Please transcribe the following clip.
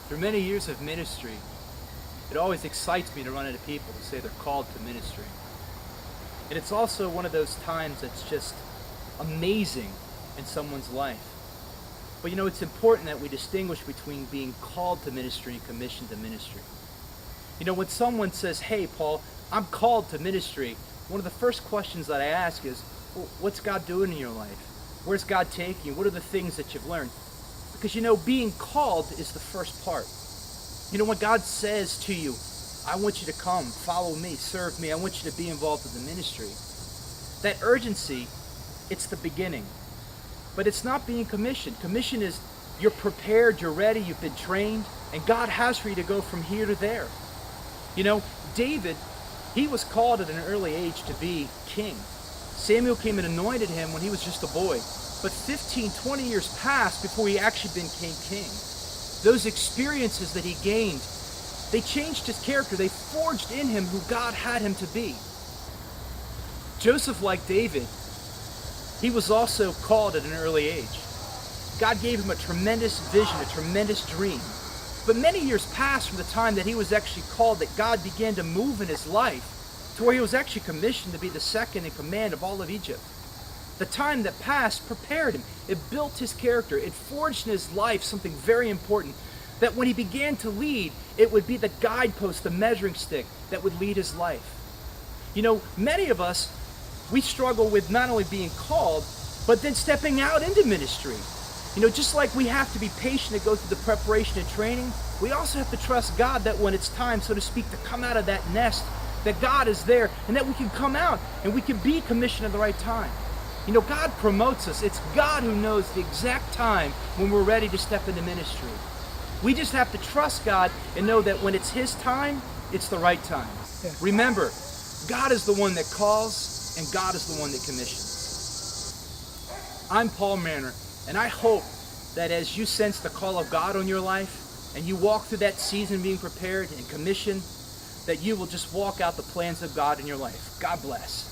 Through many years of ministry, it always excites me to run into people who say they're called to ministry. And it's also one of those times that's just amazing in someone's life. But it's important that we distinguish between being called to ministry and commissioned to ministry. When someone says, "Hey, Paul, I'm called to ministry," one of the first questions that I ask is, well, what's God doing in your life? Where's God taking you? What are the things that you've learned? Because being called is the first part. When God says to you, "I want you to come, follow me, serve me, I want you to be involved in the ministry," that urgency, it's the beginning. But it's not being commissioned. Commission is you're prepared, you're ready, you've been trained, and God has for you to go from here to there. David, he was called at an early age to be king. Samuel came and anointed him when he was just a boy. But 15, 20 years passed before he actually became king. Those experiences that he gained, they changed his character. They forged in him who God had him to be. Joseph, like David, he was also called at an early age. God gave him a tremendous vision, a tremendous dream. But many years passed from the time that he was actually called, that God began to move in his life to where he was actually commissioned to be the second in command of all of Egypt. The time that passed prepared him. It built his character. It forged in his life something very important, that when he began to lead, it would be the guidepost, the measuring stick that would lead his life. Many of us, we struggle with not only being called, but then stepping out into ministry. Just like we have to be patient to go through the preparation and training, we also have to trust God that when it's time, so to speak, to come out of that nest, that God is there and that we can come out and we can be commissioned at the right time. God promotes us. It's God who knows the exact time when we're ready to step into ministry. We just have to trust God and know that when it's His time, it's the right time. Yeah. Remember, God is the one that calls and God is the one that commissions. I'm Paul Marriner, and I hope that as you sense the call of God on your life and you walk through that season being prepared and commissioned, that you will just walk out the plans of God in your life. God bless.